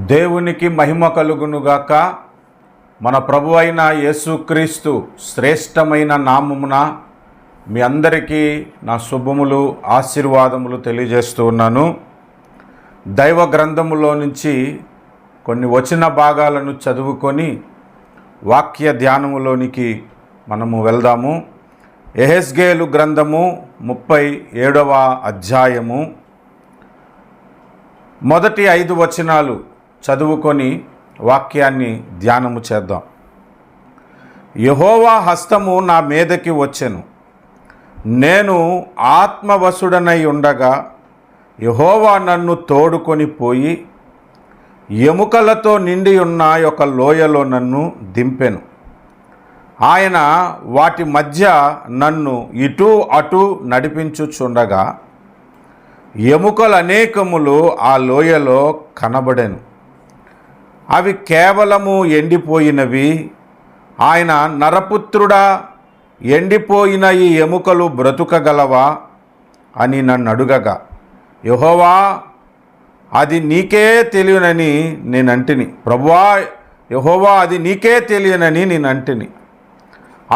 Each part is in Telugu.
దేవునికి మహిమ కలుగునుగాక. మన ప్రభు అయిన యేసుక్రీస్తు శ్రేష్టమైన నామమున మీ అందరికీ నా శుభములు ఆశీర్వాదములు తెలియజేస్తూ ఉన్నాను. దైవ గ్రంథములో నుంచి కొన్ని వచన భాగాలను చదువుకొని వాక్య ధ్యానములోనికి మనము వెళ్దాము. యెహెజ్కేలు గ్రంథము 37వ అధ్యాయము మొదటి 5 వచనాలు చదువుకొని వాక్యాన్ని ధ్యానము చేద్దాం. యెహోవా హస్తము నా మీదకి వచ్చెను, నేను ఆత్మవశుడనై ఉండగా యెహోవా నన్ను తోడుకొని పోయి ఎముకలతో నిండి ఉన్న ఒక లోయలో నన్ను దింపెను. ఆయన వాటి మధ్య నన్ను ఇటు అటు నడిపించుచుండగా ఎముకలు అనేకములు ఆ లోయలో కనబడెను. అవి కేవలము ఎండిపోయినవి. ఆయన, నరపుత్రుడా, ఎండిపోయిన ఈ ఎముకలు బ్రతుకగలవా అని నన్ను అడుగగా, యెహోవా అది నీకే తెలియనని నేనంటిని. ప్రభువా యెహోవా అది నీకే తెలియనని నేనంటిని.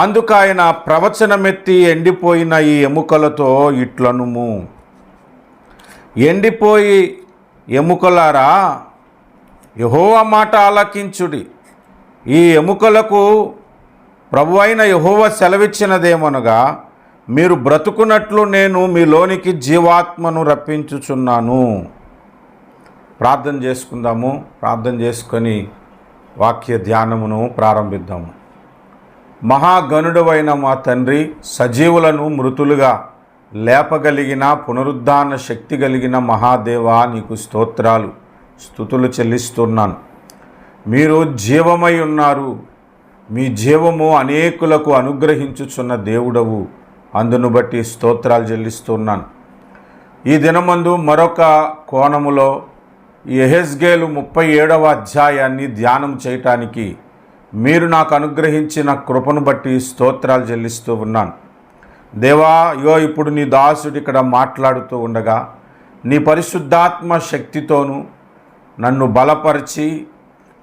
అందుకు ఆయన ప్రవచనమెత్తి, ఎండిపోయిన ఈ ఎముకలతో ఇట్లనుము, ఎండిపోయి ఎముకలారా, యెహోవా మాట ఆలకించుడి. ఈ ఎముకలకు ప్రభువైన యెహోవా సెలవిచ్చినదేమనగా, మీరు బ్రతుకున్నట్లు నేను మీలోనికి జీవాత్మను రప్పించుచున్నాను. ప్రార్థన చేసుకుందాము. ప్రార్థన చేసుకొని వాక్య ధ్యానమును ప్రారంభిద్దాము. మహాగణుడవైన మా తండ్రి, సజీవులను మృతులుగా లేపగలిగిన పునరుద్ధాన శక్తి కలిగిన మహాదేవా, నీకు స్తోత్రాలు స్తుతులు చెల్లిస్తున్నాను. మీరు జీవమై ఉన్నారు. మీ జీవము అనేకులకు అనుగ్రహించుచున్న దేవుడవు. అందును బట్టి స్తోత్రాలు చెల్లిస్తున్నాను. ఈ దినమందు మరొక కోణములో యెహెజ్కేలు 37వ అధ్యాయాన్ని ధ్యానం చేయటానికి మీరు నాకు అనుగ్రహించిన కృపను బట్టి స్తోత్రాలు చెల్లిస్తూ ఉన్నాను. దేవా, ఇప్పుడు నీ దాసుడు ఇక్కడ మాట్లాడుతూ ఉండగా నీ పరిశుద్ధాత్మ శక్తితోనూ నన్ను బలపరిచి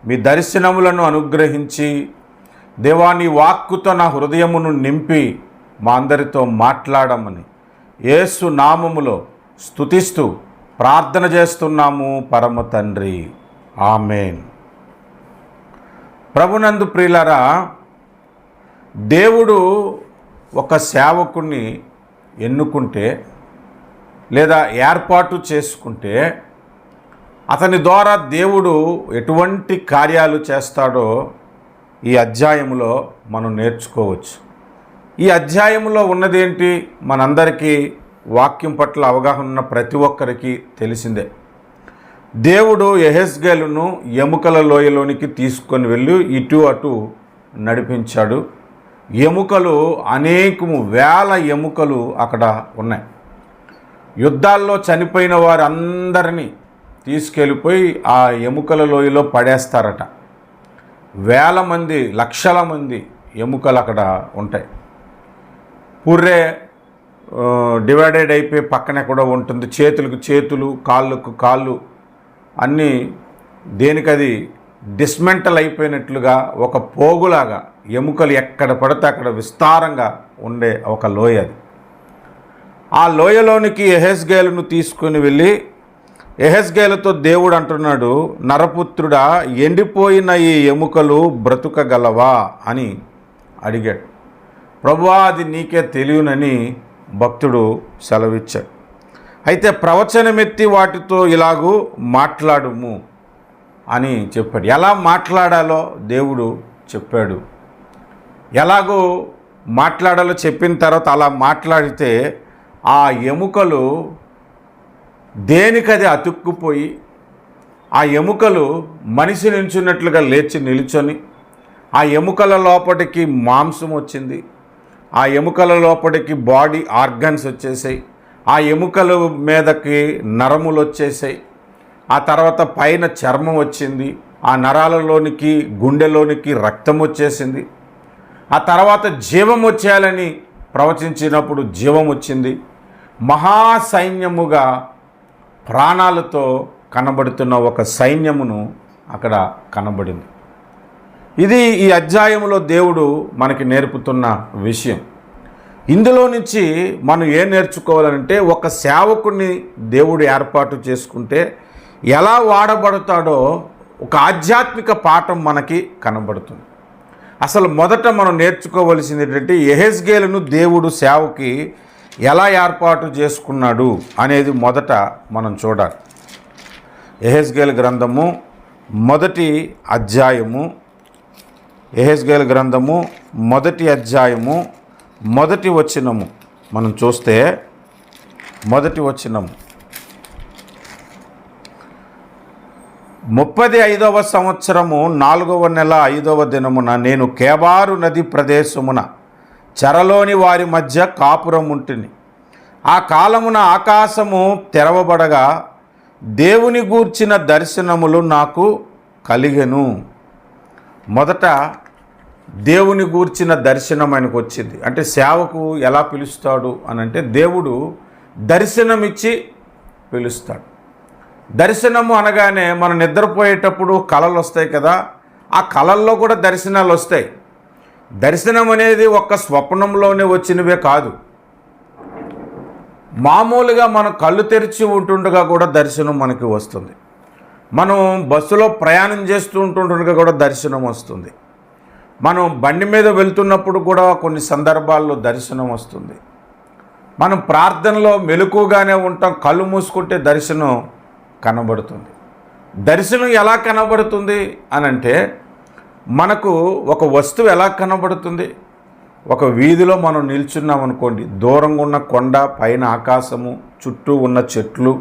మీ దర్శనములను అనుగ్రహించి, దేవా నీ వాక్కుతో నా హృదయమును నింపి మా అందరితో మాట్లాడమని యేసు నామములో స్తుతిస్తూ ప్రార్థన చేస్తున్నాము పరమ తండ్రి, ఆమేన్. ప్రభునందు ప్రియులారా, దేవుడు ఒక సేవకుని ఎన్నుకుంటే లేదా ఏర్పాటు చేసుకుంటే అతని ద్వారా దేవుడు ఎటువంటి కార్యాలు చేస్తాడో ఈ అధ్యాయంలో మనం నేర్చుకోవచ్చు. ఈ అధ్యాయంలో ఉన్నదేంటి మనందరికీ వాక్యం పట్ల అవగాహన ఉన్న ప్రతి ఒక్కరికి తెలిసిందే. దేవుడు యెహెజ్కేలును ఎముకల లోయలోనికి తీసుకొని వెళ్ళి ఇటు అటు నడిపించాడు. ఎముకలు అనేకము, వేల ఎముకలు అక్కడ ఉన్నాయి. యుద్ధాల్లో చనిపోయిన వారందరినీ తీసుకెళ్ళిపోయి ఆ ఎముకల లోయలో పడేస్తారట. వేల మంది, లక్షల మంది ఎముకలు అక్కడ ఉంటాయి. పుర్రె డివైడెడ్ అయిపోయి పక్కనే కూడా ఉంటుంది. చేతులకు చేతులు, కాళ్ళకు కాళ్ళు, అన్నీ దేనికది డిస్మెంటల్ అయిపోయినట్లుగా ఒక పోగులాగా ఎముకలు ఎక్కడ పడితే అక్కడ విస్తారంగా ఉండే ఒక లోయ అది. ఆ లోయలోనికి యెహెజ్కేలును తీసుకుని వెళ్ళి యెహెజ్కేలుతో దేవుడు అంటున్నాడు, నరపుత్రుడా, ఎండిపోయిన ఈ ఎముకలు బ్రతుకగలవా అని అడిగాడు. ప్రభువా అది నీకే తెలియనని భక్తుడు సెలవిచ్చాడు. అయితే ప్రవచనమెత్తి వాటితో ఇలాగూ మాట్లాడుము అని చెప్పాడు. ఎలా మాట్లాడాలో దేవుడు చెప్పాడు. ఎలాగో మాట్లాడాలో చెప్పిన తర్వాత అలా మాట్లాడితే ఆ ఎముకలు దేనికది అతుక్కుపోయి ఆ ఎముకలు మనిషి నిల్చున్నట్లుగా లేచి నిల్చొని ఆ ఎముకల లోపలికి మాంసం వచ్చింది. ఆ ఎముకల లోపలికి బాడీ ఆర్గన్స్ వచ్చేసాయి. ఆ ఎముకల మీదకి నరములు వచ్చేసాయి. ఆ తర్వాత పైన చర్మం వచ్చింది. ఆ నరాలలోనికి, గుండెలోనికి రక్తం వచ్చేసింది. ఆ తర్వాత జీవం వచ్చేయాలని ప్రవచించినప్పుడు జీవం వచ్చింది. మహాసైన్యముగా ప్రాణాలతో కనబడుతున్న ఒక సైన్యమును అక్కడ కనబడింది. ఇది ఈ అధ్యాయంలో దేవుడు మనకి నేర్పుతున్న విషయం. ఇందులో నుంచి మనం ఏం నేర్చుకోవాలంటే, ఒక సేవకుడిని దేవుడు ఏర్పాటు చేసుకుంటే ఎలా వాడబడతాడో ఒక ఆధ్యాత్మిక పాఠం మనకి కనబడుతుంది. అసలు మొదట మనం నేర్చుకోవలసింది ఏంటంటే, యెహెజ్కేలును దేవుడు సేవకి ఎలా ఏర్పాటు చేసుకున్నాడు అనేది మొదట మనం చూడాలి. యెహెజ్కేలు గ్రంథము మొదటి అధ్యాయము, యెహెజ్కేలు గ్రంథము మొదటి అధ్యాయము మొదటి వచనము మనం చూస్తే, మొదటి వచనము 35వ సంవత్సరము 4వ నెల 5వ దినమున నేను కేబారు నది ప్రదేశమున చెరలోని వారి మధ్య కాపురం ఉంటిని. ఆ కాలమున ఆకాశము తెరవబడగా దేవుని గూర్చిన దర్శనములు నాకు కలిగెను. మొదట దేవుని గూర్చిన దర్శనం ఆయనకు వచ్చింది. అంటే సేవకు ఎలా పిలుస్తాడు అని అంటే, దేవుడు దర్శనమిచ్చి పిలుస్తాడు. దర్శనము అనగానే మనం నిద్రపోయేటప్పుడు కళలు వస్తాయి కదా, ఆ కళల్లో కూడా దర్శనాలు వస్తాయి. దర్శనం అనేది ఒక్క స్వప్నంలోనే వచ్చినవే కాదు, మామూలుగా మనం కళ్ళు తెరిచి ఉంటుండగా కూడా దర్శనం మనకి వస్తుంది. మనం బస్సులో ప్రయాణం చేస్తూ ఉంటుండగా కూడా దర్శనం వస్తుంది. మనం బండి మీద వెళ్తున్నప్పుడు కూడా కొన్ని సందర్భాల్లో దర్శనం వస్తుంది. మనం ప్రార్థనలో మెలకుగానే ఉంటాం, కళ్ళు మూసుకుంటే దర్శనం కనబడుతుంది. దర్శనం ఎలా కనబడుతుంది అని అంటే, మనకు ఒక వస్తువు ఎలా కనబడుతుంది? ఒక వీధిలో మనం నిల్చున్నాం అనుకోండి, దూరంగా ఉన్న కొండ, పైన ఆకాశము, చుట్టూ ఉన్న చెట్లు,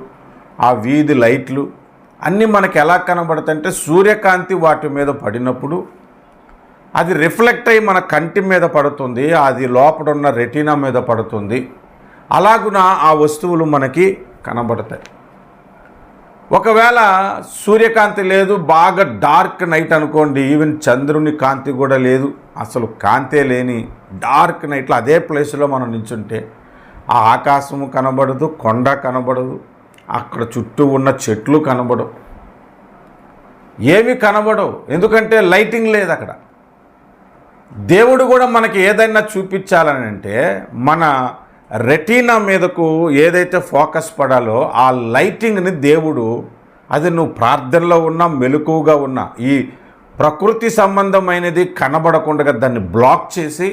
ఆ వీధి లైట్లు అన్నీ మనకు ఎలా కనబడతాయి అంటే, సూర్యకాంతి వాటి మీద పడినప్పుడు అది రిఫ్లెక్ట్ అయ్యి మన కంటి మీద పడుతుంది, అది లోపల ఉన్న రెటీనా మీద పడుతుంది. అలాగున ఆ వస్తువులు మనకి కనబడతాయి. ఒకవేళ సూర్యకాంతి లేదు, బాగా డార్క్ నైట్ అనుకోండి, ఈవెన్ చంద్రుని కాంతి కూడా లేదు, అసలు కాంతే లేని డార్క్ నైట్లో అదే ప్లేస్లో మనం నిల్చుంటే ఆ ఆకాశము కనబడదు, కొండ కనబడదు, అక్కడ చుట్టూ ఉన్న చెట్లు కనబడవు, ఏవి కనబడవు. ఎందుకంటే లైటింగ్ లేదు అక్కడ. దేవుడు కూడా మనకి ఏదైనా చూపించాలని అంటే, మన రెటీనా మీదకు ఏదైతే ఫోకస్ పడాలో ఆ లైటింగ్ని దేవుడు, అది నువ్వు ప్రార్థనలో ఉన్నా, మెలకువగా ఉన్నా, ఈ ప్రకృతి సంబంధమైనది కనబడకుండా దాన్ని బ్లాక్ చేసి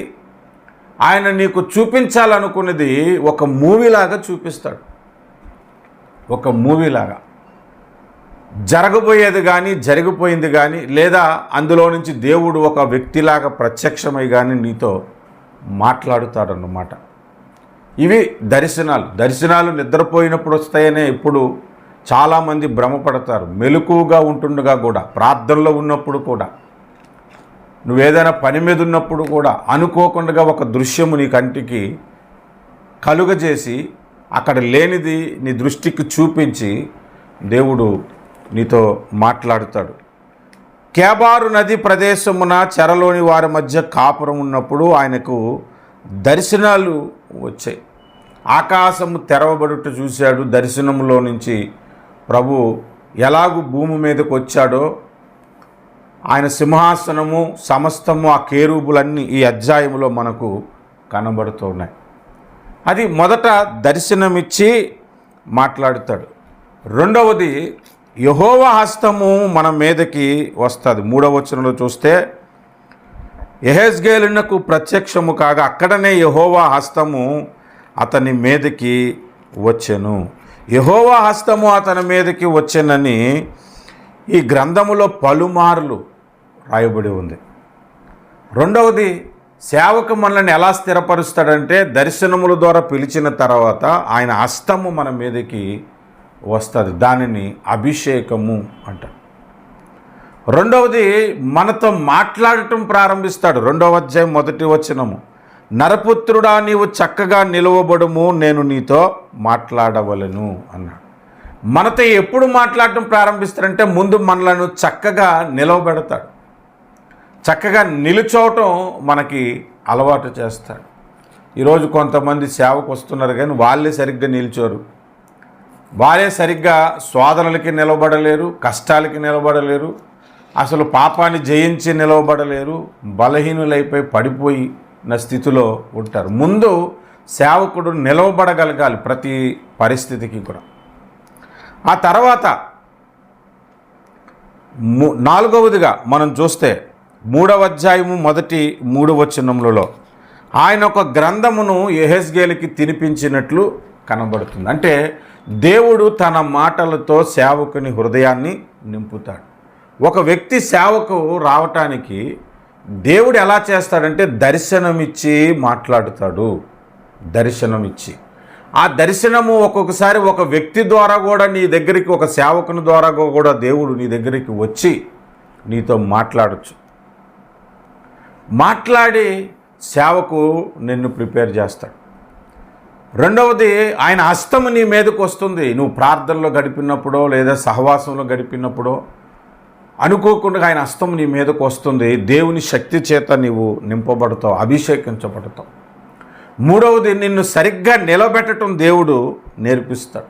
ఆయన నీకు చూపించాలనుకున్నది ఒక మూవీలాగా చూపిస్తాడు. ఒక మూవీలాగా జరగబోయేది కానీ, జరిగిపోయింది కానీ, లేదా అందులో నుంచి దేవుడు ఒక వ్యక్తిలాగా ప్రత్యక్షమై కానీ నీతో మాట్లాడుతాడన్నమాట. ఇవి దర్శనాలు. దర్శనాలు నిద్రపోయినప్పుడు వస్తాయనే ఇప్పుడు చాలామంది భ్రమపడతారు. మెలకువగా ఉంటుండగా కూడా, ప్రార్థనలో ఉన్నప్పుడు కూడా, నువ్వేదైనా పని మీద ఉన్నప్పుడు కూడా అనుకోకుండా ఒక దృశ్యము నీ కంటికి కలుగజేసి అక్కడ లేనిది నీ దృష్టికి చూపించి దేవుడు నీతో మాట్లాడుతాడు. కేబారు నది ప్రదేశమున చెరలోని వారి మధ్య కాపురం ఉన్నప్పుడు ఆయనకు దర్శనాలు వచ్చాయి. ఆకాశము తెరవబడుట చూశాడు. దర్శనంలో నుంచి ప్రభు ఎలాగూ భూమి మీదకు వచ్చాడో, ఆయన సింహాసనము సమస్తము, ఆ కేరూబులన్నీ ఈ అధ్యాయంలో మనకు కనబడుతున్నాయి. అది మొదట దర్శనమిచ్చి మాట్లాడుతాడు. రెండవది, యెహోవా హస్తము మన మీదకి వస్తుంది. 3వ వచనంలో చూస్తే, యెహెజ్కేలునకు ప్రత్యక్షము కాగా అక్కడనే యెహోవా హస్తము అతని మీదకి వచ్చెను. యెహోవా హస్తము అతని మీదకి వచ్చెనని ఈ గ్రంథములో పలుమార్లు రాయబడి ఉంది. రెండవది, సేవకు మనల్ని ఎలా స్థిరపరుస్తాడంటే, దర్శనముల ద్వారా పిలిచిన తర్వాత ఆయన హస్తము మన మీదకి వస్తుంది. దానిని అభిషేకము అంటారు. రెండవది, మనతో మాట్లాడటం ప్రారంభిస్తాడు. 2వ అధ్యాయం 1వ వచనము, నరపుత్రుడా నీవు చక్కగా నిలవబడుము, నేను నీతో మాట్లాడవలను అన్నాడు. మనతో ఎప్పుడు మాట్లాడటం ప్రారంభిస్తాడంటే, ముందు మనలను చక్కగా నిలవబెడతాడు. చక్కగా నిలుచోవటం మనకి అలవాటు చేస్తాడు. ఈరోజు కొంతమంది సేవకు వస్తున్నారు కానీ వాళ్ళే సరిగ్గా నిల్చోరు. వాళ్ళే సరిగ్గా శోధనలకి నిలబడలేరు, కష్టాలకి నిలబడలేరు, అసలు పాపాన్ని జయించి నిలవబడలేరు, బలహీనులైపోయి పడిపోయిన స్థితిలో ఉంటారు. ముందు సేవకుడు నిలవబడగలగాలి ప్రతి పరిస్థితికి కూడా. ఆ తర్వాత నాలుగవదిగా మనం చూస్తే 3వ అధ్యాయము మొదటి 3 వచనములలో ఆయన ఒక గ్రంథమును యెహెజ్కేలుకి తినిపించినట్లు కనబడుతుంది. అంటే దేవుడు తన మాటలతో సేవకుని హృదయాన్ని నింపుతాడు. ఒక వ్యక్తి సేవకు రావటానికి దేవుడు ఎలా చేస్తాడంటే దర్శనమిచ్చి మాట్లాడుతాడు. దర్శనమిచ్చి, ఆ దర్శనము ఒక్కొక్కసారి ఒక వ్యక్తి ద్వారా కూడా నీ దగ్గరికి, ఒక సేవకుని ద్వారా కూడా దేవుడు నీ దగ్గరికి వచ్చి నీతో మాట్లాడచ్చు. మాట్లాడి సేవకు నిన్ను ప్రిపేర్ చేస్తాడు. రెండవది, ఆయన హస్తము నీ మీదకు వస్తుంది. నువ్వు ప్రార్థనలో గడిపినప్పుడో లేదా సహవాసంలో గడిపినప్పుడో అనుకోకుండా ఆయన హస్తం నీ మీదకు వస్తుంది. దేవుని శక్తి చేత నీవు నింపబడతావు, అభిషేకించబడతావు. మూడవది, నిన్ను సరిగ్గా నిలబెట్టడం దేవుడు నేర్పిస్తాడు.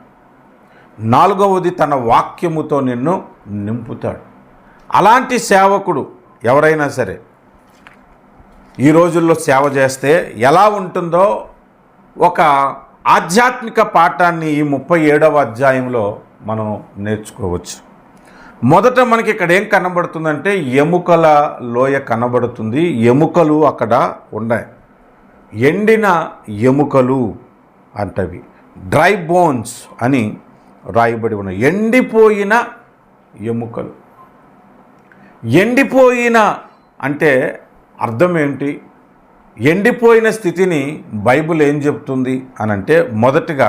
నాలుగవది, తన వాక్యముతో నిన్ను నింపుతాడు. అలాంటి సేవకుడు ఎవరైనా సరే ఈ రోజుల్లో సేవ చేస్తే ఎలా ఉంటుందో ఒక ఆధ్యాత్మిక పాఠాన్ని ఈ 37వ అధ్యాయంలో మనం నేర్చుకోవచ్చు. మొదట మనకి ఇక్కడ ఏం కనబడుతుందంటే ఎముకల లోయ కనబడుతుంది. ఎముకలు అక్కడ ఉన్నాయి, ఎండిన ఎముకలు అంటవి, డ్రై బోన్స్ అని రాయబడి ఉన్నాయి. ఎండిపోయిన ఎముకలు. ఎండిపోయిన అంటే అర్థం ఏంటి? ఎండిపోయిన స్థితిని బైబిల్ ఏం చెప్తుంది అనంటే, మొదటిగా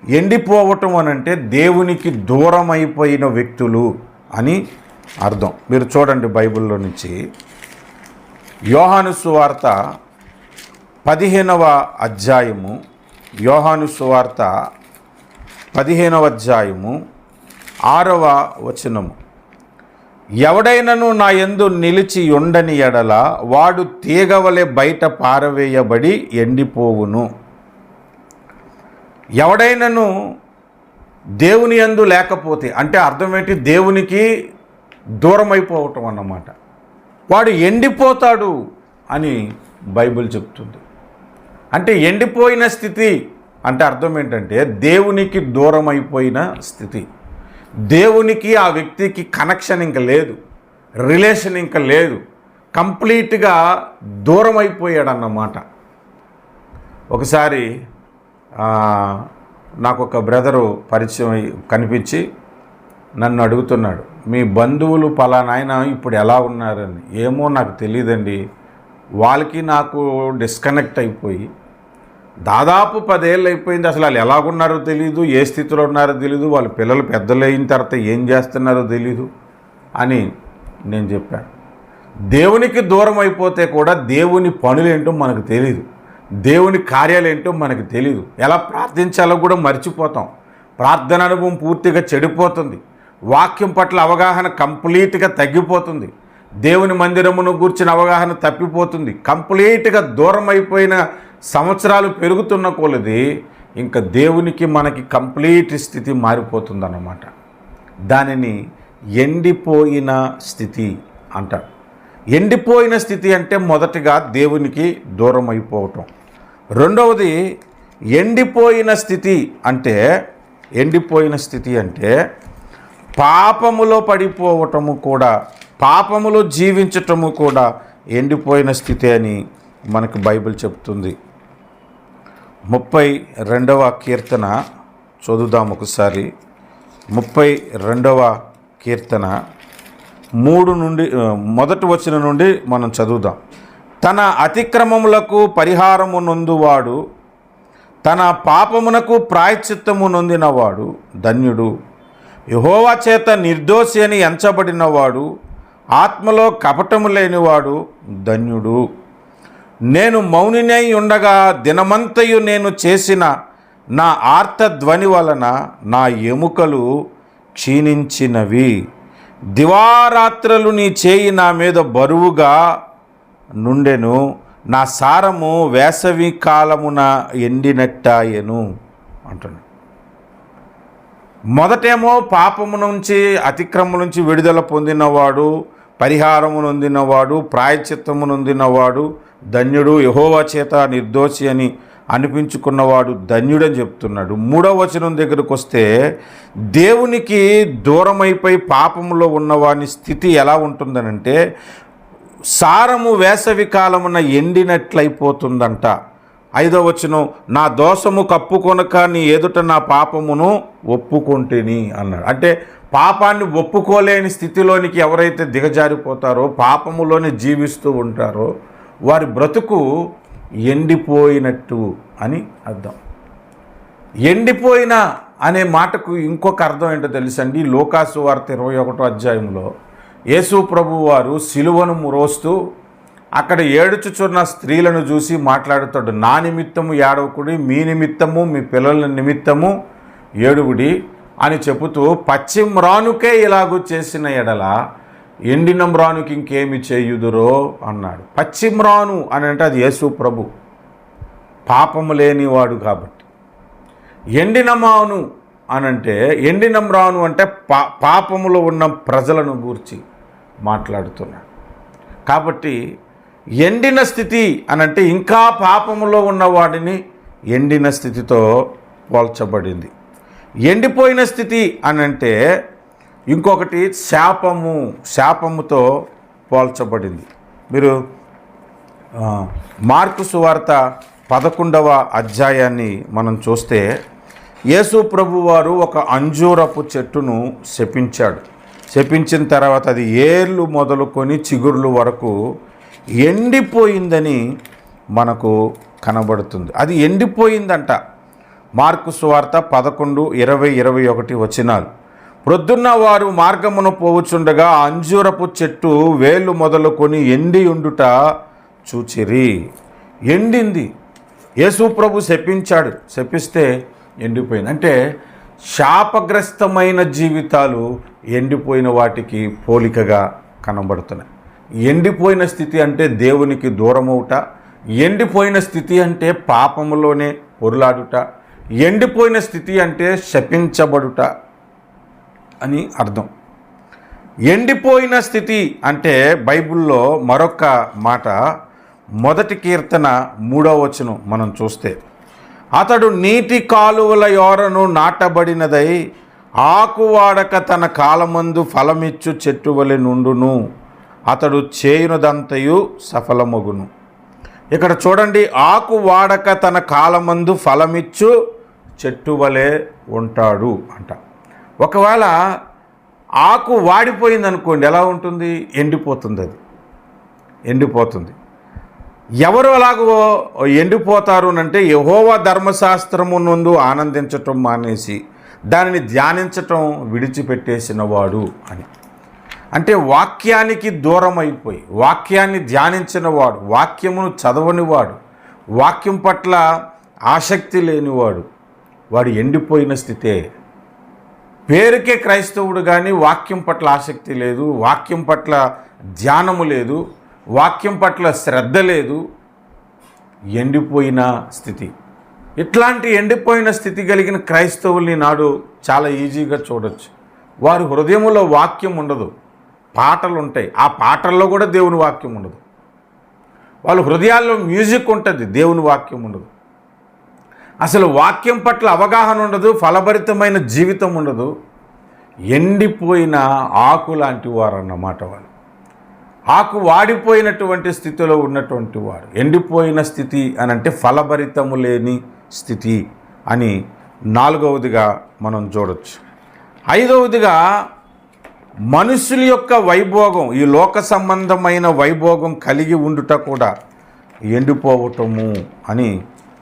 ఎండిపోవటం అనంటే దేవునికి దూరం అయిపోయిన వ్యక్తులు అని అర్థం. మీరు చూడండి బైబిల్లో నుంచి యోహాను సువార్త 15వ అధ్యాయము, యోహాను సువార్త 15వ అధ్యాయము 6వ వచనము. ఎవడైనను నా యందు నిలిచి ఉండని ఎడల వాడు తీగవలె బయట పారవేయబడి ఎండిపోవును. ఎవడైనను దేవుని యందు లేకపోతే అంటే అర్థం ఏంటి? దేవునికి దూరం అయిపోవటం అన్నమాట. వాడు ఎండిపోతాడు అని బైబిల్ చెప్తుంది. అంటే ఎండిపోయిన స్థితి అంటే అర్థం ఏంటంటే దేవునికి దూరం అయిపోయిన స్థితి. దేవునికి ఆ వ్యక్తికి కనెక్షన్ ఇంకా లేదు, రిలేషన్ ఇంకా లేదు, కంప్లీట్గా దూరం అయిపోయాడు అన్నమాట. ఒకసారి నాకు ఒక బ్రదరు పరిచయం కనిపించి నన్ను అడుగుతున్నాడు, మీ బంధువులు పలానాయన ఇప్పుడు ఎలా ఉన్నారని. ఏమో నాకు తెలియదండి, వాళ్ళకి నాకు డిస్కనెక్ట్ అయిపోయి దాదాపు 10 ఏళ్ళు అయిపోయింది. అసలు వాళ్ళు ఎలాగున్నారో తెలీదు, ఏ స్థితిలో ఉన్నారో తెలీదు, వాళ్ళ పిల్లలు పెద్దలు అయిన తర్వాత ఏం చేస్తున్నారో తెలీదు అని నేను చెప్పాను. దేవునికి దూరం అయిపోతే కూడా దేవుని పనులేంటో మనకు తెలీదు, దేవుని కార్యాలేంటో మనకు తెలీదు, ఎలా ప్రార్థించాలో కూడా మర్చిపోతాం. ప్రార్థన అనుభవం పూర్తిగా చెడిపోతుంది, వాక్యం పట్ల అవగాహన కంప్లీట్గా తగ్గిపోతుంది, దేవుని మందిరమును గూర్చిన అవగాహన తప్పిపోతుంది. కంప్లీట్గా దూరం అయిపోయిన సంవత్సరాలు పెరుగుతున్న కొలది ఇంకా దేవునికి మనకి కంప్లీట్ స్థితి మారిపోతుందన్నమాట. దానిని ఎండిపోయిన స్థితి అంటారు. ఎండిపోయిన స్థితి అంటే మొదటిగా దేవునికి దూరం అయిపోవటం. రెండవది ఎండిపోయిన స్థితి అంటే పాపములో పడిపోవటము కూడా, పాపములో జీవించటము కూడా ఎండిపోయిన స్థితి అని మనకు బైబిల్ చెప్తుంది. 32వ కీర్తన చదువుదాం ఒకసారి. 32వ కీర్తన 3 నుండి మొదటి వచనం నుండి మనం చదువుదాం. తన అతిక్రమములకు పరిహారము నొందువాడు, తన పాపమునకు ప్రాయశ్చిత్తము నొందినవాడు ధన్యుడు. యెహోవా చేత నిర్దోషి అని ఎంచబడినవాడు, ఆత్మలో కపటము లేనివాడు ధన్యుడు. నేను మౌనినై ఉండగా దినమంతయు నేను చేసిన నా ఆర్తధ్వని వలన నా ఎముకలు క్షీణించినవి. దివారాత్రులు నీ చేయి నా మీద బరువుగా నుండెను, నా సారము వేసవి కాలమున ఎండినట్టాయెను అంటున్నాడు. మొదటేమో పాపము నుంచి, అతిక్రమం నుంచి విడుదల పొందినవాడు, పరిహారము నొందినవాడు, ప్రాయశ్చిత్తము నొందినవాడు ధన్యుడు, యెహోవా చేత నిర్దోషి అని అనిపించుకున్నవాడు ధన్యుడని చెప్తున్నాడు. 3వ వచనం దగ్గరకు వస్తే దేవునికి దూరమైపోయి పాపములో ఉన్నవాని స్థితి ఎలా ఉంటుందనంటే సారము వేసవి కాలమున ఎండినట్లయిపోతుందంట. 5వ వచనం, నా దోషము కప్పుకొనక నీ ఎదుట నా పాపమును ఒప్పుకొంటిని అన్నాడు. అంటే పాపాన్ని ఒప్పుకోలేని స్థితిలోనికి ఎవరైతే దిగజారిపోతారో, పాపములోనే జీవిస్తూ ఉంటారో వారి బ్రతుకు ఎండిపోయినట్టు అని అర్థం. ఎండిపోయిన అనే మాటకు ఇంకొక అర్థం ఏంటో తెలుసండి. లూకాసు వార్త 21వ అధ్యాయంలో యేసు ప్రభు వారు సిలువను మోస్తూ అక్కడ ఏడుచుచున్న స్త్రీలను చూసి మాట్లాడుతాడు. నా నిమిత్తము ఏడవకుడి, మీ నిమిత్తము మీ పిల్లల నిమిత్తము ఏడుగుడి అని చెబుతూ పచ్చిమ్రానుకే ఇలాగూ చేసిన ఎడల ఎండిన మ్రానుకి ఇంకేమి చేయుదురో అన్నాడు. పచ్చిమ్రాను అని అంటే అది యేసు ప్రభు, పాపము లేనివాడు కాబట్టి. ఎండిన మాను అనంటే, ఎండిన మ్రాను అంటే పాపములో ఉన్న ప్రజలను గూర్చి మాట్లాడుతున్నాడు. కాబట్టి ఎండిన స్థితి అనంటే ఇంకా పాపములో ఉన్న వాడిని ఎండిన స్థితితో పోల్చబడింది. ఎండిపోయిన స్థితి అనంటే ఇంకొకటి శాపముతో పోల్చబడింది. మీరు మార్కు సువార్త 11వ అధ్యాయాన్ని మనం చూస్తే యేసు ప్రభు వారు ఒక అంజూరపు చెట్టును శపించాడు. శపించిన తర్వాత అది ఏర్లు మొదలుకొని చిగుర్లు వరకు ఎండిపోయిందని మనకు కనబడుతుంది. అది ఎండిపోయిందంట. మార్కు సువార్త 11, 20, 21 వచనాలు. ప్రొద్దున్న వారు మార్గమును పోవుచుండగా అంజూరపు చెట్టు వేళ్ళు మొదలుకొని ఎండి ఉండుట చూచిరి. ఎండింది. యేసు ప్రభు శపించాడు, శపిస్తే ఎండిపోయింది. అంటే శాపగ్రస్తమైన జీవితాలు ఎండిపోయిన వాటికి పోలికగా కనబడుతున్నాయి. ఎండిపోయిన స్థితి అంటే దేవునికి దూరమవుట, ఎండిపోయిన స్థితి అంటే పాపములోనే పొరులాడుట, ఎండిపోయిన స్థితి అంటే శపించబడుట అని అర్థం. ఎండిపోయిన స్థితి అంటే బైబిల్లో మరొక మాట, 1 కీర్తన 3వ వచనం మనం చూస్తే, అతడు నీటి కాలువల యోరను నాటబడినదై ఆకువాడక తన కాలమందు ఫలమిచ్చు చెట్టు వలె నుండును, అతడు చేయునదంతయు సఫలమగును. ఇక్కడ చూడండి, ఆకు వాడక తన కాలమందు ఫలమిచ్చు చెట్టు వలె ఉంటాడు అంట. ఒకవేళ ఆకు వాడిపోయింది అనుకోండి, ఎలా ఉంటుంది? ఎండిపోతుంది. అది ఎండిపోతుంది. ఎవరు అలాగో ఎండిపోతారు అంటే యెహోవా ధర్మశాస్త్రము నందు ఆనందించటం మానేసి దానిని ధ్యానించటం విడిచిపెట్టేసిన వాడు అని. అంటే వాక్యానికి దూరం అయిపోయి వాక్యాన్ని ధ్యానించిన వాడు, వాక్యమును చదవనివాడు, వాక్యం పట్ల ఆసక్తి లేనివాడు, వాడు ఎండిపోయిన స్థితే. పేరుకే క్రైస్తవుడు కానీ వాక్యం పట్ల ఆసక్తి లేదు, వాక్యం పట్ల ధ్యానము లేదు, వాక్యం పట్ల శ్రద్ధ లేదు. ఎండిపోయిన స్థితి. ఇట్లాంటి ఎండిపోయిన స్థితి కలిగిన క్రైస్తవుల్ని నాడు చాలా ఈజీగా చూడొచ్చు. వారి హృదయంలో వాక్యం ఉండదు, పాటలు ఉంటాయి, ఆ పాటల్లో కూడా దేవుని వాక్యం ఉండదు. వాళ్ళ హృదయాల్లో మ్యూజిక్ ఉంటుంది, దేవుని వాక్యం ఉండదు. అసలు వాక్యం పట్ల అవగాహన ఉండదు, ఫలభరితమైన జీవితం ఉండదు. ఎండిపోయిన ఆకు లాంటి వారు అన్నమాట వాళ్ళు. ఆకు వాడిపోయినటువంటి స్థితిలో ఉన్నటువంటి వారు. ఎండిపోయిన స్థితి అని అంటే ఫలభరితము లేని స్థితి అని 4వదిగా మనం చూడొచ్చు. 5వదిగా మనుషుల యొక్క వైభోగం, ఈ లోక సంబంధమైన వైభోగం కలిగి ఉండుట కూడా ఎండిపోవటము అని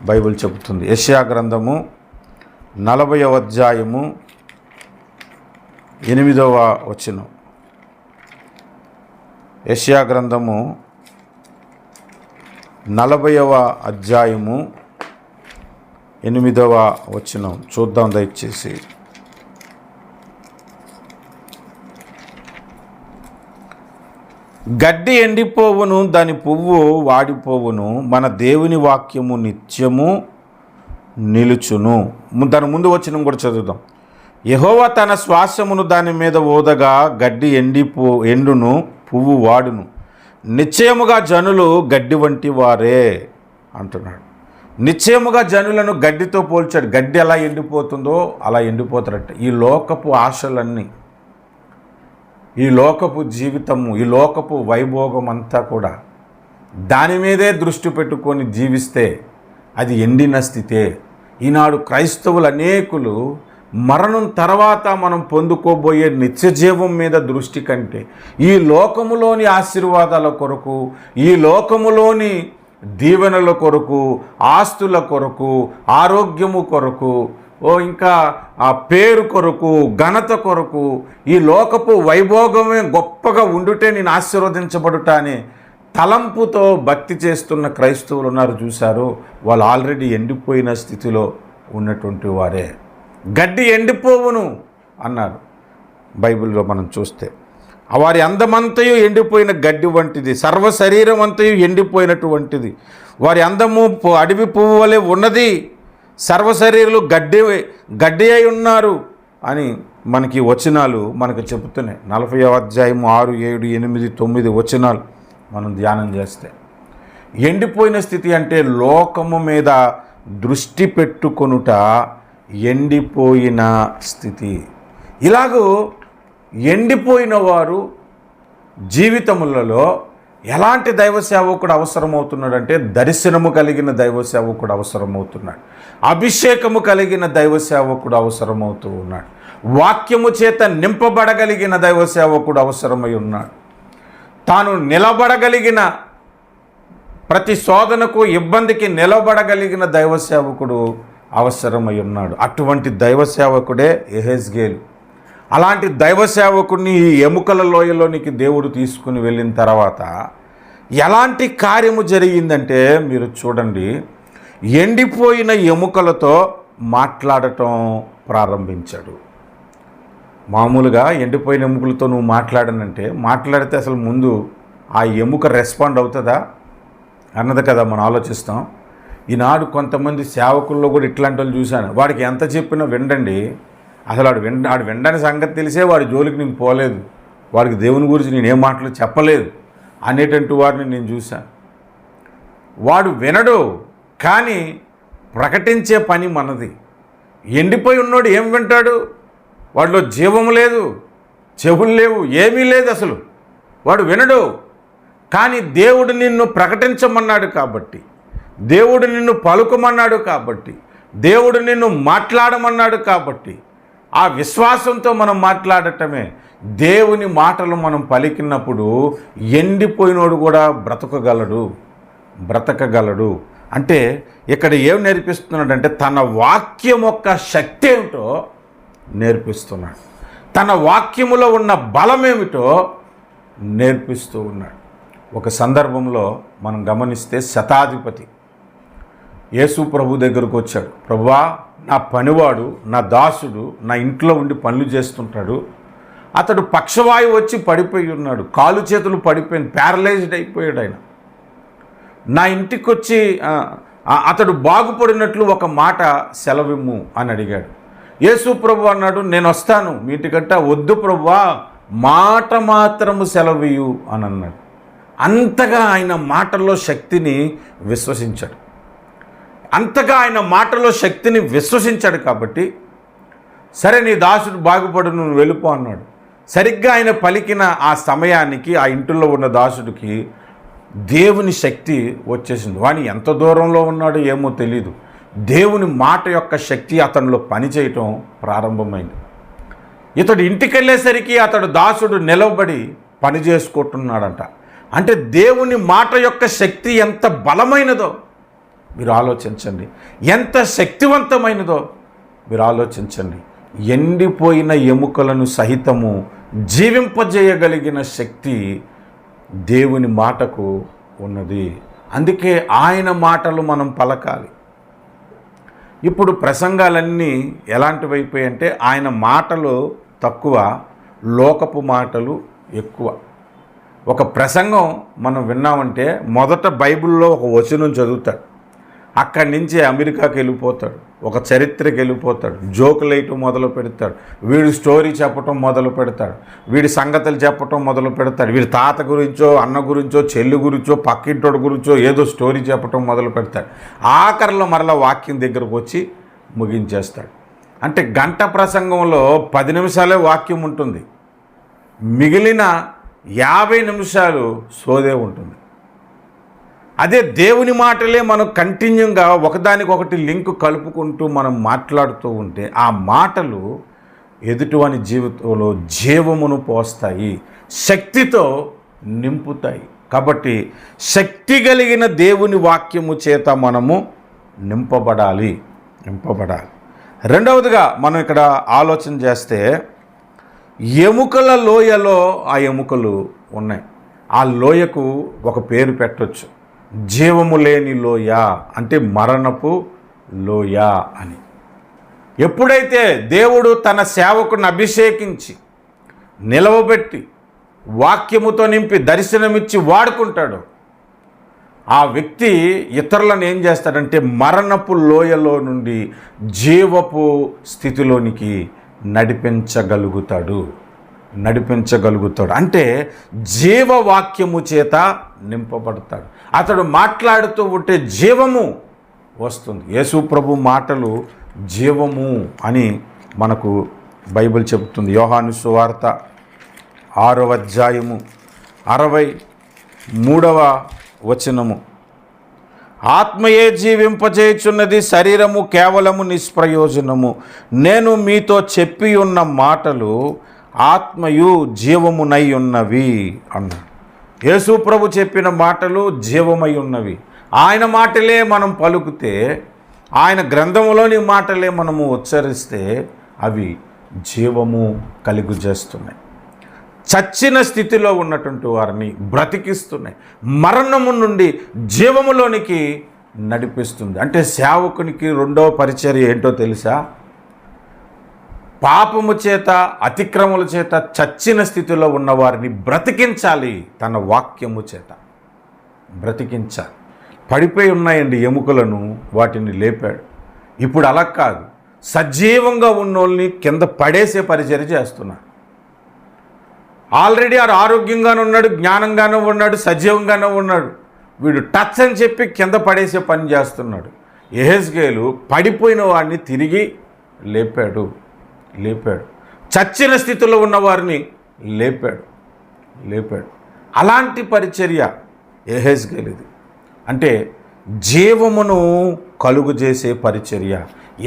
బైబిల్ చెబుతుంది. యెషయా గ్రంథము 40వ అధ్యాయము 8వ వచనం. యెషయా గ్రంథము 40వ అధ్యాయము 8వ వచనం చూద్దాం దయచేసి. గడ్డి ఎండిపోవును, దాని పువ్వు వాడిపోవును, మన దేవుని వాక్యము నిత్యము నిలుచును. దాని ముందు వచనం కూడా చదువుదాం. యెహోవా తన శ్వాసమును దాని మీద ఊదగా గడ్డి ఎండును, పువ్వు వాడును, నిశ్చయముగా జనులు గడ్డి వంటి వారే అంటున్నాడు. నిశ్చయముగా జనులను గడ్డితో పోల్చాడు. గడ్డి ఎలా ఎండిపోతుందో అలా ఎండిపోతారట. ఈ లోకపు ఆశలన్నీ, ఈ లోకపు జీవితము, ఈ లోకపు వైభోగం అంతా కూడా దాని మీదే దృష్టి పెట్టుకొని జీవిస్తే అది ఎండిన స్థితే. ఈనాడు క్రైస్తవులు అనేకులు మరణం తర్వాత మనం పొందుకోబోయే నిత్యజీవం మీద దృష్టి కంటే ఈ లోకములోని ఆశీర్వాదాల కొరకు, ఈ లోకములోని దీవెనల కొరకు, ఆస్తుల కొరకు, ఆరోగ్యము కొరకు, ఇంకా ఆ పేరు కొరకు, ఘనత కొరకు, ఈ లోకపు వైభోగమే గొప్పగా ఉండుటే నేను ఆశీర్వదించబడుట అనే తలంపుతో భక్తి చేస్తున్న క్రైస్తవులు ఉన్నారు చూశారు. వాళ్ళు ఆల్రెడీ ఎండిపోయిన స్థితిలో ఉన్నటువంటి వారే. గడ్డి ఎండిపోవును అన్నారు బైబిల్లో మనం చూస్తే. వారి అందమంతయు ఎండిపోయిన గడ్డి వంటిది, సర్వ శరీరం అంతయు ఎండిపోయినటువంటిది. వారి అందము అడవి పువ్వు వలె ఉన్నది, సర్వశరీరులు గడ్డి అయి ఉన్నారు అని మనకి వచనాలు మనకు చెబుతున్నాయి. 40వ అధ్యాయం 6, 7, 8, 9 వచనాలు మనం ధ్యానం చేస్తే, ఎండిపోయిన స్థితి అంటే లోకము మీద దృష్టి పెట్టుకొనుట ఎండిపోయిన స్థితి. ఇలాగూ ఎండిపోయిన వారు జీవితములలో ఎలాంటి దైవ సేవకుడు అవసరమవుతున్నాడంటే దర్శనము కలిగిన దైవ సేవకుడు అవసరమవుతున్నాడు, అభిషేకము కలిగిన దైవ సేవకుడు అవసరమవుతూ ఉన్నాడు, వాక్యము చేత నింపబడగలిగిన దైవ సేవకుడు అవసరమై ఉన్నాడు, తాను నిలబడగలిగిన ప్రతి శోధనకు ఇబ్బందికి నిలబడగలిగిన దైవ సేవకుడు అవసరమై ఉన్నాడు. అటువంటి దైవ సేవకుడే యెహెజ్కేలు. అలాంటి దైవ సేవకుడిని ఈ ఎముకల లోయలోనికి దేవుడు తీసుకుని వెళ్ళిన తర్వాత ఎలాంటి కార్యము జరిగిందంటే మీరు చూడండి, ఎండిపోయిన ఎముకలతో మాట్లాడటం ప్రారంభించాడు. మామూలుగా ఎండిపోయిన ఎముకలతో నువ్వు మాట్లాడితే అసలు ముందు ఆ ఎముక రెస్పాండ్ అవుతుందా అన్నది కదా మనం ఆలోచిస్తాం. ఈనాడు కొంతమంది సేవకుల్లో కూడా ఇట్లాంటి వాళ్ళు చూశాను. వాడికి ఎంత చెప్పినా వినండి, అసలు ఆడు వినడానికి సంగతి తెలిసే వాడి జోలికి నేను పోలేదు, వాడికి దేవుని గురించి నేనేం మాటలు చెప్పలేదు అనేటువంటి వారిని నేను చూశాను. వాడు వినడు, కానీ ప్రకటించే పని మనది. ఎండిపోయి ఉన్నాడు ఏం వింటాడు? వాడిలో జీవం లేదు, చెవులు లేవు, ఏమీ లేదు, అసలు వాడు వినడు. కానీ దేవుడు నిన్ను ప్రకటించమన్నాడు కాబట్టి, దేవుడు నిన్ను పలుకమన్నాడు కాబట్టి, దేవుడు నిన్ను మాట్లాడమన్నాడు కాబట్టి ఆ విశ్వాసంతో మనం మాట్లాడటమే. దేవుని మాటలు మనం పలికినప్పుడు ఎండిపోయినోడు కూడా బ్రతకగలడు. అంటే ఇక్కడ ఏం నేర్పిస్తున్నాడంటే తన వాక్యం యొక్క శక్తి ఏమిటో నేర్పిస్తున్నాడు, తన వాక్యములో ఉన్న బలమేమిటో నేర్పిస్తూ ఉన్నాడు. ఒక సందర్భంలో మనం గమనిస్తే శతాధిపతి యేసు ప్రభు దగ్గరకు వచ్చాడు. ప్రభువా, నా పనివాడు, నా దాసుడు నా ఇంట్లో ఉండి పనులు చేస్తుంటాడు, అతడు పక్షవాయువు వచ్చి పడిపోయి ఉన్నాడు, కాలు చేతులు పడిపోయింది, ప్యారలైజ్డ్ అయిపోయాడు. ఆయన నా ఇంటికి వచ్చి అతడు బాగుపడినట్లు ఒక మాట సెలవిమ్ము అని అడిగాడు. యేసు ప్రభు అన్నాడు, నేను వస్తాను మీ ఇంటికంటే. వద్దు ప్రభువా, మాట మాత్రము సెలవియు అని అన్నాడు. అంతగా ఆయన మాటల్లో శక్తిని విశ్వసించాడు. కాబట్టి సరే నీ దాసుడు బాగుపడు, నువ్వు వెళ్ళిపో అన్నాడు. సరిగ్గా ఆయన పలికిన ఆ సమయానికి ఆ ఇంటిలో ఉన్న దాసుడికి దేవుని శక్తి వచ్చేసింది. వాని ఎంత దూరంలో ఉన్నాడో ఏమో తెలీదు, దేవుని మాట యొక్క శక్తి అతనిలో పనిచేయటం ప్రారంభమైంది. ఇతడు ఇంటికి వెళ్ళేసరికి అతడు దాసుడు నిలబడి పని చేసుకుంటున్నాడంట. అంటే దేవుని మాట యొక్క శక్తి ఎంత బలమైనదో మీరు ఆలోచించండి, ఎంత శక్తివంతమైనదో మీరు ఆలోచించండి. ఎండిపోయిన ఎముకలను సహితము జీవింపజేయగలిగిన శక్తి దేవుని మాటకు ఉన్నది. అందుకే ఆయన మాటలు మనం పలకాలి. ఇప్పుడు ప్రసంగాలన్నీ ఎలాంటివి అయిపోయాయంటే ఆయన మాటలు తక్కువ, లోకపు మాటలు ఎక్కువ. ఒక ప్రసంగం మనం విన్నామంటే మొదట బైబిల్లో ఒక వచనం చదువుతాడు, అక్కడి నుంచి అమెరికాకి వెళ్ళిపోతాడు, ఒక చరిత్రకి వెళ్ళిపోతాడు, జోకులేయటం మొదలు పెడతాడు, వీడు స్టోరీ చెప్పటం మొదలు పెడతాడు, వీడి సంగతులు చెప్పటం మొదలు పెడతాడు, వీడి తాత గురించో అన్న గురించో చెల్లి గురించో పక్కింటోడి గురించో ఏదో స్టోరీ చెప్పటం మొదలు పెడతాడు. ఆఖరిలో మరలా వాక్యం దగ్గరకు వచ్చి ముగించేస్తాడు. అంటే గంట ప్రసంగంలో 10 నిమిషాలే వాక్యం ఉంటుంది, మిగిలిన 50 నిమిషాలు సోదే ఉంటుంది. అదే దేవుని మాటలే మనం కంటిన్యూగా ఒకదానికొకటి లింక్ కలుపుకుంటూ మనం మాట్లాడుతూ ఉంటే ఆ మాటలు ఎదుటివాని జీవితంలో జీవమును పోస్తాయి, శక్తితో నింపుతాయి. కాబట్టి శక్తి కలిగిన దేవుని వాక్యము చేత మనము నింపబడాలి. రెండవదిగా మనం ఇక్కడ ఆలోచన చేస్తే ఎముకల లోయలో ఆ ఎముకలు ఉన్నాయి. ఆ లోయకు ఒక పేరు పెట్టవచ్చు, జీవము లేని లోయ, అంటే మరణపు లోయ అని. ఎప్పుడైతే దేవుడు తన సేవకుని అభిషేకించి నిలవబెట్టి వాక్యముతో నింపి దర్శనమిచ్చి వాడుకుంటాడో ఆ వ్యక్తి ఇతరులను ఏం చేస్తాడంటే మరణపు లోయలో నుండి జీవపు స్థితిలోనికి నడిపించగలుగుతాడు. అంటే జీవవాక్యము చేత నింపబడతాడు. అతడు మాట్లాడుతూ ఉంటే జీవము వస్తుంది. యేసు ప్రభు మాటలు జీవము అని మనకు బైబిల్ చెబుతుంది. యోహాను సువార్త 6వ అధ్యాయము 63వ వచనము, ఆత్మయే జీవింపజేయుచున్నది, శరీరము కేవలము నిష్ప్రయోజనము. నేను మీతో చెప్పి ఉన్న మాటలు ఆత్మయు జీవమునై ఉన్నవి అన్నాడు. యేసు ప్రభు చెప్పిన మాటలు జీవమై ఉన్నవి. ఆయన మాటలే మనం పలుకుతే, ఆయన గ్రంథములోని మాటలే మనము ఉచ్చరిస్తే అవి జీవము కలుగజేస్తున్నాయి. చచ్చిన స్థితిలో ఉన్నటువంటి వారిని బ్రతికిస్తున్నాయి, మరణము నుండి జీవములోనికి నడిపిస్తుంది. అంటే సేవకునికి రెండవ పరిచర్య ఏంటో తెలుసా? పాపము చేత అతిక్రమముల చేత చచ్చిన స్థితిలో ఉన్న వారిని బ్రతికించాలి, తన వాక్యము చేత బ్రతికించాలి. పడిపోయి ఉన్నాయండి ఎముకలను, వాటిని లేపాడు. ఇప్పుడు అలా కాదు, సజీవంగా ఉన్నోళ్ళని కింద పడేసే పరిచర్య చేస్తున్నారు. ఆల్రెడీ ఆడు ఆరోగ్యంగానే ఉన్నాడు, జ్ఞానంగానే ఉన్నాడు, సజీవంగానే ఉన్నాడు. వీడు టచ్ అని చెప్పి కింద పడేసే పని చేస్తున్నాడు. యెహెజ్కేలు పడిపోయిన వాడిని తిరిగి లేపాడు. చచ్చిన స్థితిలో ఉన్నవారిని లేపాడు. అలాంటి పరిచర్య యెహెజ్కేలుది. అంటే జీవమును కలుగు చేసే పరిచర్య.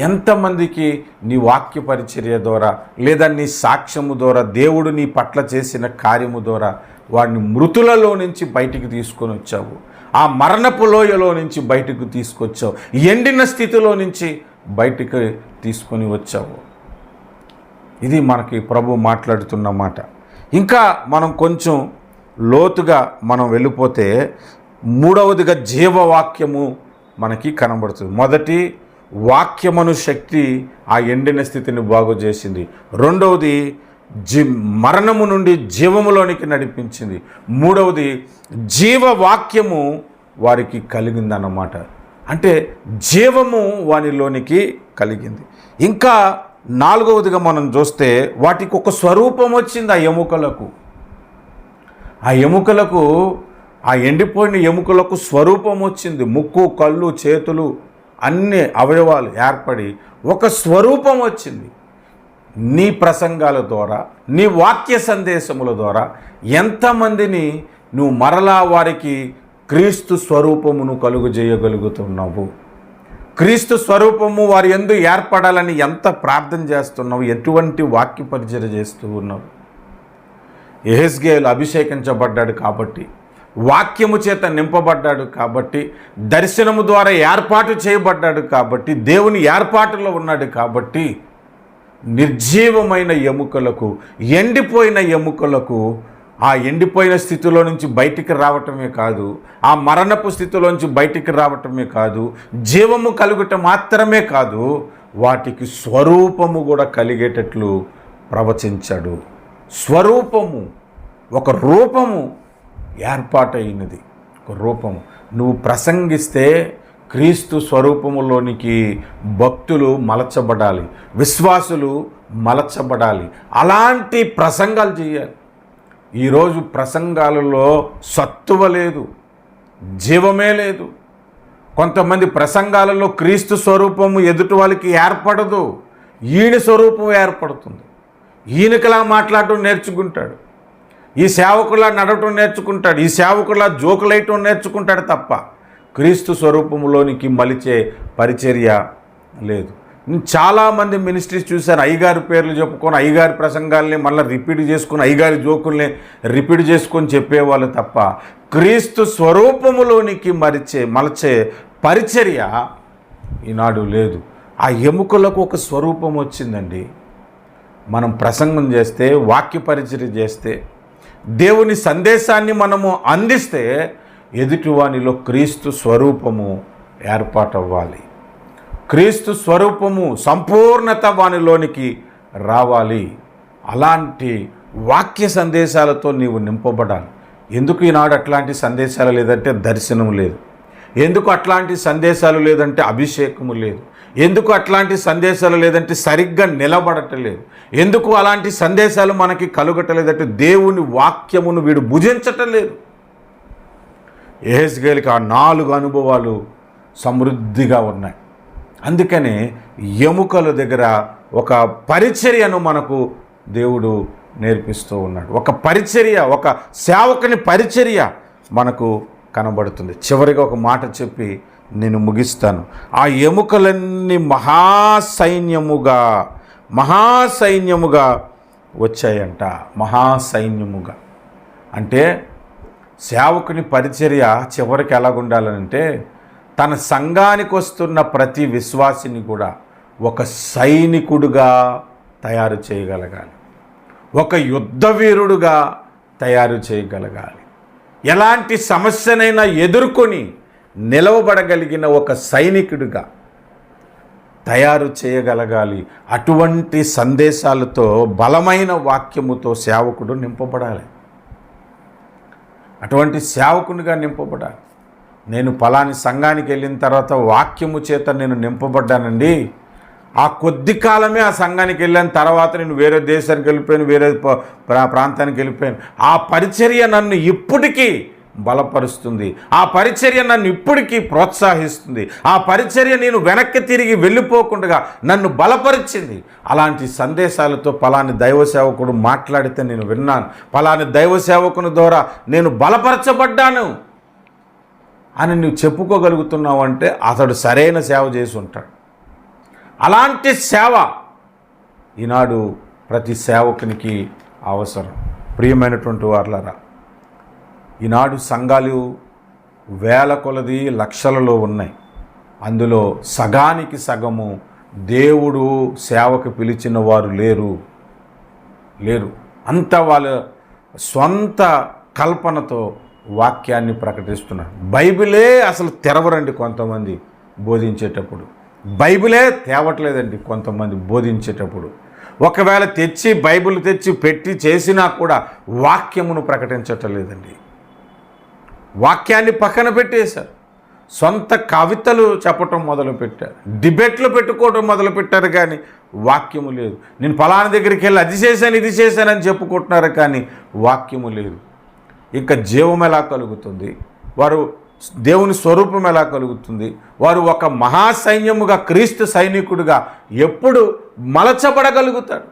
ఎంతమందికి నీ వాక్య పరిచర్య ద్వారా లేదా నీ సాక్ష్యము ద్వారా దేవుడు నీ పట్ల చేసిన కార్యము ద్వారా వాడిని మృతులలో నుంచి బయటికి తీసుకొని వచ్చావు, ఆ మరణపు లోయలో నుంచి బయటకు తీసుకొచ్చావు, ఎండిన స్థితిలో నుంచి బయటికి తీసుకొని వచ్చావు. ఇది మనకి ప్రభు మాట్లాడుతున్న మాట. ఇంకా మనం కొంచెం లోతుగా మనం వెళ్ళిపోతే మూడవదిగా జీవవాక్యము మనకి కనబడుతుంది. మొదటి వాక్యమును శక్తి ఆ ఎండిన స్థితిని బాగు చేసింది. రెండవది మరణము నుండి జీవములోనికి నడిపించింది. మూడవది జీవవాక్యము వారికి కలిగిందన్నమాట. అంటే జీవము వానిలోనికి కలిగింది. ఇంకా నాలుగవదిగా మనం చూస్తే వాటికి ఒక స్వరూపం వచ్చింది. ఆ ఎముకలకు ఆ ఎండిపోయిన ఎముకలకు స్వరూపం వచ్చింది. ముక్కు, కళ్ళు, చేతులు అన్ని అవయవాలు ఏర్పడి ఒక స్వరూపం వచ్చింది. నీ ప్రసంగాల ద్వారా, నీ వాక్య సందేశముల ద్వారా ఎంతమందిని నువ్వు మరలా వారికి క్రీస్తు స్వరూపమును కలుగజేయగలుగుతున్నావు? క్రీస్తు స్వరూపము వారి యందు ఏర్పడాలని ఎంత ప్రార్థన చేస్తున్నావు? ఎటువంటి వాక్య పరిచర్య చేస్తూ ఉన్నావు? యెహెజ్కేలు అభిషేకించబడ్డాడు కాబట్టి, వాక్యము చేత నింపబడ్డాడు కాబట్టి, దర్శనము ద్వారా ఏర్పాటు చేయబడ్డాడు కాబట్టి, దేవుని ఏర్పాటులో ఉన్నాడు కాబట్టి, నిర్జీవమైన ఎముకలకు, ఎండిపోయిన ఎముకలకు ఆ ఎండిపోయిన స్థితిలో నుంచి బయటికి రావటమే కాదు, ఆ మరణపు స్థితిలోంచి బయటికి రావటమే కాదు, జీవము కలుగుట మాత్రమే కాదు, వాటికి స్వరూపము కూడా కలిగేటట్లు ప్రవచించాడు. స్వరూపము, ఒక రూపము ఏర్పాటైనది. ఒక రూపము. నువ్వు ప్రసంగిస్తే క్రీస్తు స్వరూపములోనికి భక్తులు మలచబడాలి, విశ్వాసులు మలచబడాలి. అలాంటి ప్రసంగాలు చేయాలి. ఈరోజు ప్రసంగాలలో సత్తువ లేదు, జీవమే లేదు. కొంతమంది ప్రసంగాలలో క్రీస్తు స్వరూపము ఎదుటి వాళ్ళకి ఏర్పడదు, ఈయన స్వరూపం ఏర్పడుతుంది. ఈయనకలా మాట్లాడటం నేర్చుకుంటాడు, ఈ సేవకులా నడవటం నేర్చుకుంటాడు, ఈ సేవకులా జోకులేయటం నేర్చుకుంటాడు తప్ప క్రీస్తు స్వరూపంలోనికి మలిచే పరిచర్య లేదు. చాలామంది మినిస్ట్రీస్ చూశాను, అయ్యగారి పేర్లు చెప్పుకొని అయ్యగారి ప్రసంగాల్ని మళ్ళీ రిపీట్ చేసుకొని అయ్యగారి జోకుల్ని రిపీట్ చేసుకొని చెప్పేవాళ్ళు తప్ప క్రీస్తు స్వరూపములోనికి మలచే పరిచర్య ఈనాడు లేదు. ఆ ఎముకలకు ఒక స్వరూపం వచ్చిందండి. మనం ప్రసంగం చేస్తే, వాక్య పరిచర్య చేస్తే, దేవుని సందేశాన్ని మనము అందిస్తే ఎదుటివానిలో క్రీస్తు స్వరూపము ఏర్పాటవ్వాలి. క్రీస్తు స్వరూపము సంపూర్ణత వానిలోనికి రావాలి. అలాంటి వాక్య సందేశాలతో నీవు నింపబడాలి. ఎందుకు ఈనాడు అట్లాంటి సందేశాలు లేదంటే దర్శనం లేదు, ఎందుకు అట్లాంటి సందేశాలు లేదంటే అభిషేకము లేదు, ఎందుకు అట్లాంటి సందేశాలు లేదంటే సరిగ్గా నిలబడటలేదు, ఎందుకు అలాంటి సందేశాలు మనకి కలుగటలేదంటే దేవుని వాక్యమును వీడు భుజించటం లేదు. యెహెజ్కేలుకి ఆ 4 అనుభవాలు సమృద్ధిగా ఉన్నాయి. అందుకనే ఎముకల దగ్గర ఒక పరిచర్యను మనకు దేవుడు నేర్పిస్తూ ఉన్నాడు. ఒక పరిచర్య, ఒక సేవకుని పరిచర్య మనకు కనబడుతుంది. చివరిగా ఒక మాట చెప్పి నేను ముగిస్తాను. ఆ ఎముకలన్నీ మహాసైన్యముగా వచ్చాయంట. మహాసైన్యముగా అంటే సేవకుని పరిచర్య చివరికి ఎలాగుండాలంటే తన సంఘానికి వస్తున్న ప్రతి విశ్వాసిని కూడా ఒక సైనికుడుగా తయారు చేయగలగాలి, ఒక యుద్ధవీరుడుగా తయారు చేయగలగాలి, ఎలాంటి సమస్యనైనా ఎదుర్కొని నిలవబడగలిగిన ఒక సైనికుడిగా తయారు చేయగలగాలి. అటువంటి సందేశాలతో బలమైన వాక్యముతో సేవకుడు నింపబడాలి. అటువంటి సేవకునిగా నింపబడాలి. నేను పలాని సంఘానికి వెళ్ళిన తర్వాత వాక్యము చేత నేను నింపబడ్డానండి, ఆ కొద్ది కాలమే ఆ సంఘానికి వెళ్ళిన తర్వాత నేను వేరే దేశానికి వెళ్ళిపోయాను, వేరే ప్రాంతానికి వెళ్ళిపోయాను, ఆ పరిచర్య నన్ను ఇప్పటికీ బలపరుస్తుంది, ఆ పరిచర్య నన్ను ఇప్పటికీ ప్రోత్సహిస్తుంది, ఆ పరిచర్య నేను వెనక్కి తిరిగి వెళ్ళిపోకుండా నన్ను బలపరిచింది. అలాంటి సందేశాలతో పలాని దైవ సేవకుడు మాట్లాడితే నేను విన్నాను, పలాని దైవ సేవకుని ద్వారా నేను బలపరచబడ్డాను అని నువ్వు చెప్పుకోగలుగుతున్నావు అంటే అతడు సరైన సేవ చేసి ఉంటాడు. అలాంటి సేవ ఈనాడు ప్రతి సేవకునికి అవసరం. ప్రియమైనటువంటి వారలారా, ఈనాడు సంఘాలు వేల కొలది లక్షలలో ఉన్నాయి. అందులో సగానికి సగము దేవుడు సేవకు పిలిచిన వారు లేరు. అంతా వాళ్ళ సొంత కల్పనతో వాక్యాన్ని ప్రకటిస్తున్నారు. బైబిలే అసలు తెరవరండి కొంతమంది బోధించేటప్పుడు, బైబిలే తేవట్లేదండి కొంతమంది బోధించేటప్పుడు. ఒకవేళ తెచ్చి బైబిల్ తెచ్చి పెట్టి చేసినా కూడా వాక్యమును ప్రకటించటం లేదండి. వాక్యాన్ని పక్కన పెట్టేశారు, సొంత కవితలు చెప్పటం మొదలుపెట్టారు, డిబేట్లు పెట్టుకోవడం మొదలుపెట్టారు, కానీ వాక్యము లేదు. నేను ఫలానా దగ్గరికి వెళ్ళి అది చేశాను ఇది చేశానని చెప్పుకుంటున్నారు, కానీ వాక్యము లేదు. ఇంకా జీవం ఎలా కలుగుతుంది? వారు దేవుని స్వరూపం ఎలా కలుగుతుంది? వారు ఒక మహాసైన్యముగా క్రీస్తు సైనికుడిగా ఎప్పుడు మలచబడగలుగుతారు?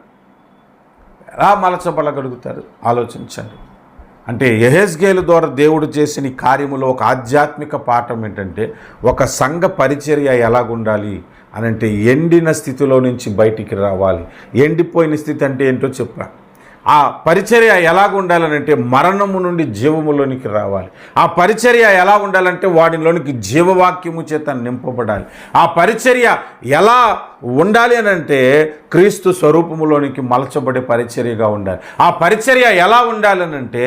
ఎలా మలచబడగలుగుతారు ఆలోచించండి. అంటే యెహెజ్కేలు ద్వారా దేవుడు చేసిన కార్యములో ఒక ఆధ్యాత్మిక పాఠం ఏంటంటే ఒక సంఘ పరిచర్య ఎలాగుండాలి అని అంటే ఎండిన స్థితిలో నుంచి బయటికి రావాలి. ఎండిపోయిన స్థితి అంటే ఏంటో చెప్పా. ఆ పరిచర్య ఎలాగ ఉండాలనంటే మరణము నుండి జీవములోనికి రావాలి. ఆ పరిచర్య ఎలా ఉండాలంటే వాడిలోనికి జీవవాక్యము చేత నింపబడాలి. ఆ పరిచర్య ఎలా ఉండాలి అని అంటే క్రీస్తు స్వరూపములోనికి మలచబడే పరిచర్యగా ఉండాలి. ఆ పరిచర్య ఎలా ఉండాలనంటే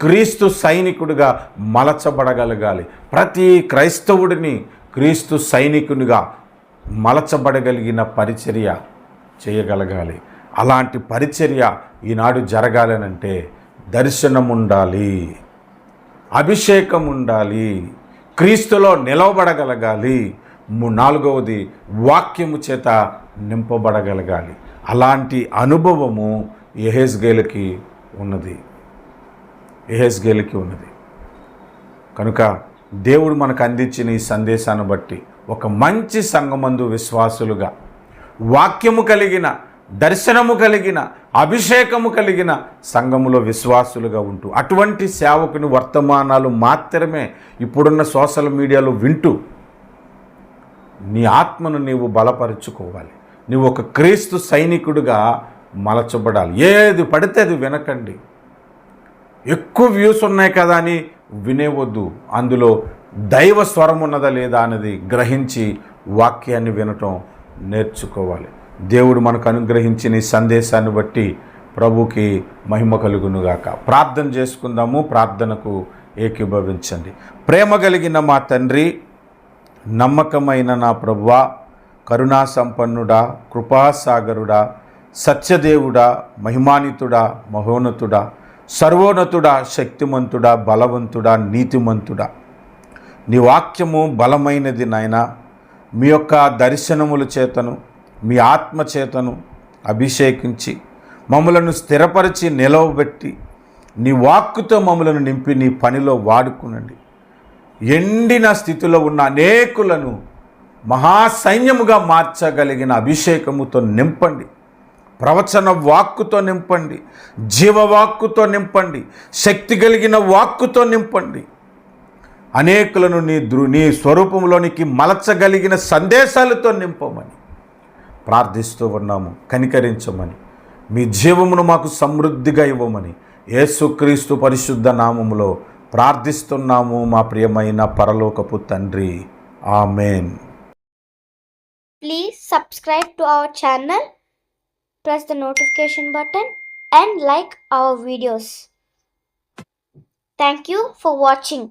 క్రీస్తు సైనికుడిగా మలచబడగలగాలి. ప్రతి క్రైస్తవుడిని క్రీస్తు సైనికునిగా మలచబడగలిగిన పరిచర్య చేయగలగాలి. అలాంటి పరిచర్య ఈనాడు జరగాలనంటే దర్శనం ఉండాలి, అభిషేకం ఉండాలి, క్రీస్తులో నిలవబడగలగాలి. నాలుగవది వాక్యము చేత నింపబడగలగాలి. అలాంటి అనుభవము యెహెజ్కేలుకి ఉన్నది. కనుక దేవుడు మనకు అందించిన ఈ సందేశాన్ని బట్టి ఒక మంచి సంఘమందు విశ్వాసులుగా, వాక్యము కలిగిన, దర్శనము కలిగిన, అభిషేకము కలిగిన సంఘములో విశ్వాసులుగా ఉంటూ అటువంటి సేవకుని వర్తమానాలు మాత్రమే ఇప్పుడున్న సోషల్ మీడియాలో వింటూ నీ ఆత్మను నీవు బలపరుచుకోవాలి. నీవు ఒక క్రీస్తు సైనికుడిగా మలచబడాలి. ఏది పడితే అది వినకండి. ఎక్కువ వ్యూస్ ఉన్నాయి కదా అని వినేవద్దు. అందులో దైవ స్వరం ఉన్నదా లేదా అన్నది గ్రహించి వాక్యాన్ని వినటం నేర్చుకోవాలి. దేవుడు మనకు అనుగ్రహించిన ఈ సందేశాన్ని బట్టి ప్రభుకి మహిమ కలుగునుగాక. ప్రార్థన చేసుకుందాము. ప్రార్థనకు ఏకీభవించండి. ప్రేమ కలిగిన మా తండ్రి, నమ్మకమైన నా ప్రభువా, కరుణా సంపన్నుడా, కృపాసాగరుడా, సత్యదేవుడా, మహిమానితుడా, మహోన్నతుడా, సర్వోన్నతుడా, శక్తిమంతుడా, బలవంతుడా, నీతిమంతుడా, నీ వాక్యము బలమైనది నాయనా. మీ యొక్క దర్శనముల చేతను, మీ ఆత్మ చేతను అభిషేకించి మమ్మలను స్థిరపరిచి నిలవబెట్టి నీ వాక్కుతో మమ్మలను నింపి నీ పనిలో వాడుకునండి. ఎండిన స్థితిలో ఉన్న అనేకులను మహాసైన్యముగా మార్చగలిగిన అభిషేకముతో నింపండి. ప్రవచన వాక్కుతో నింపండి, జీవవాక్కుతో నింపండి, శక్తి కలిగిన వాక్కుతో నింపండి. అనేకులను నీ స్వరూపంలోనికి మలచగలిగిన సందేశాలతో నింపమని ప్రార్థిస్తూ ఉన్నాము. కనికరించమని, మీ జీవమును మాకు సమృద్ధిగా ఇవ్వమని యేసుక్రీస్తు పరిశుద్ధ నామములో ప్రార్థిస్తున్నాము మా ప్రియమైన పరలోకపు తండ్రి. ఆమేన్. Please subscribe to our channel, press the notification button and like our videos. Thank you for watching.